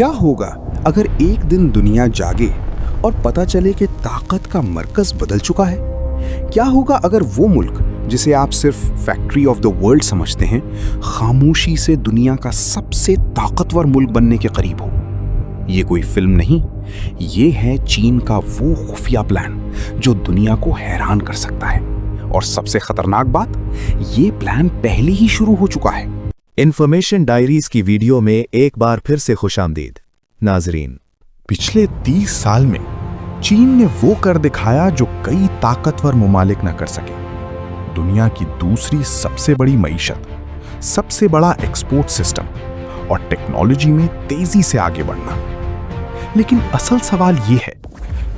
क्या होगा अगर एक दिन दुनिया जागे और पता चले कि ताकत का मरकज बदल चुका है? क्या होगा अगर वो मुल्क जिसे आप सिर्फ फैक्ट्री ऑफ द वर्ल्ड समझते हैं, खामोशी से दुनिया का सबसे ताकतवर मुल्क बनने के करीब हो? ये कोई फिल्म नहीं, ये है चीन का वो खुफिया प्लान जो दुनिया को हैरान कर सकता है। और सबसे खतरनाक बात, ये प्लान पहले ही शुरू हो चुका है। इंफॉर्मेशन डायरीज की वीडियो में एक बार फिर से खुशामदीद नाजरीन। पिछले 30 साल में चीन ने वो कर दिखाया जो कई ताकतवर ममालिक न कर सके। दुनिया की दूसरी सबसे बड़ी मईशत, सबसे बड़ा एक्सपोर्ट सिस्टम और टेक्नोलॉजी में तेजी से आगे बढ़ना। लेकिन असल सवाल ये है,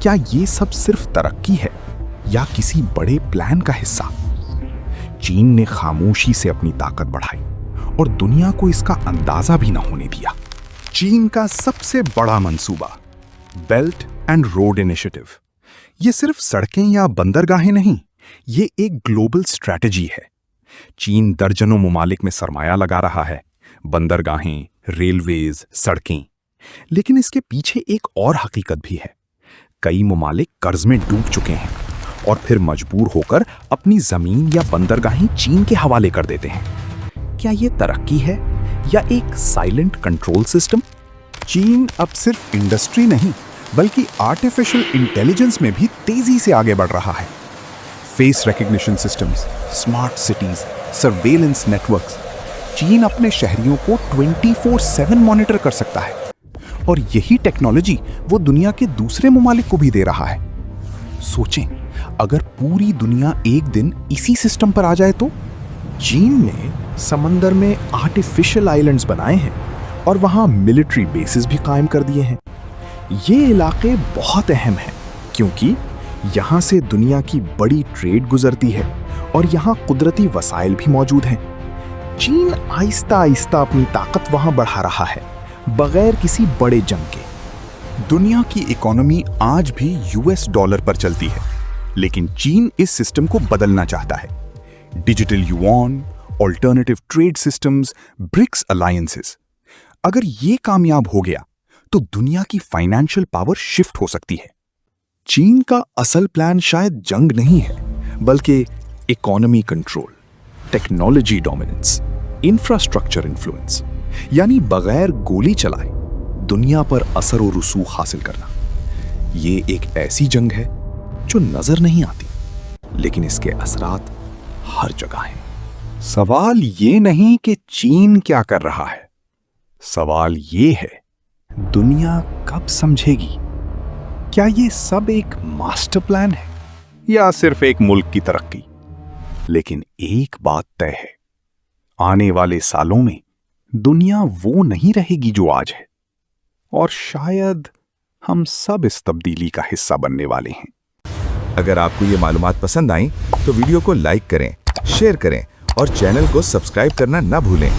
क्या ये सब सिर्फ तरक्की है या किसी बड़े प्लान का हिस्सा? चीन ने खामोशी से अपनी ताकत बढ़ाई और दुनिया को इसका अंदाजा भी न होने दिया। चीन का सबसे बड़ा मंसूबा, बेल्ट एंड रोड इनिशिएटिव, ये सिर्फ सड़कें या बंदरगाहें नहीं, ये एक ग्लोबल स्ट्रैटेजी है। चीन दर्जनों ममालिक में सरमाया लगा रहा है, बंदरगाहें, रेलवेज, सड़कें। लेकिन इसके पीछे एक और हकीकत भी है। कई ममालिक कर्ज में डूब चुके हैं और फिर मजबूर होकर अपनी जमीन या बंदरगाहें चीन के हवाले कर देते हैं। क्या ये तरक्की है या एक साइलेंट कंट्रोल सिस्टम? चीन अब सिर्फ इंडस्ट्री नहीं बल्कि आर्टिफिशियल इंटेलिजेंस में भी तेजी से आगे बढ़ रहा है। Face recognition systems, smart cities, surveillance networks. चीन अपने शहरियों को 24/7 मॉनिटर कर सकता है और यही टेक्नोलॉजी वो दुनिया के दूसरे ममालिक को भी दे रहा है। सोचें, अगर पूरी दुनिया एक दिन इसी सिस्टम पर आ जाए तो? चीन ने समंदर में आर्टिफिशियल आइलैंड्स बनाए हैं और वहां मिलिट्री बेसिस भी कायम कर दिए हैं। ये इलाके बहुत अहम हैं क्योंकि यहां से दुनिया की बड़ी ट्रेड गुजरती है और यहां कुदरती वसाइल भी मौजूद हैं। चीन आहिस्ता आहिस्ता अपनी ताकत वहां बढ़ा रहा है, बगैर किसी बड़े जंग के। दुनिया की इकोनॉमी आज भी यूएस डॉलर पर चलती है, लेकिन चीन इस सिस्टम को बदलना चाहता है। Digital yuan, alternative trade systems, BRICS alliances. अगर ये कामयाब हो गया तो दुनिया की फाइनेंशियल पावर शिफ्ट हो सकती है। चीन का असल प्लान शायद जंग नहीं है, बल्कि economy control, technology dominance, infrastructure influence, यानी बगैर गोली चलाए दुनिया पर असर और रसूख हासिल करना। ये एक ऐसी जंग है जो नजर नहीं आती, लेकिन इसके असरात हर जगह हैं। सवाल ये नहीं कि चीन क्या कर रहा है, सवाल ये है दुनिया कब समझेगी? क्या ये सब एक मास्टर प्लान है या सिर्फ एक मुल्क की तरक्की? लेकिन एक बात तय है, आने वाले सालों में दुनिया वो नहीं रहेगी जो आज है, और शायद हम सब इस तब्दीली का हिस्सा बनने वाले हैं। अगर आपको ये मालूमात पसंद आई तो वीडियो को लाइक करें, शेयर करें और चैनल को सब्सक्राइब करना ना भूलें।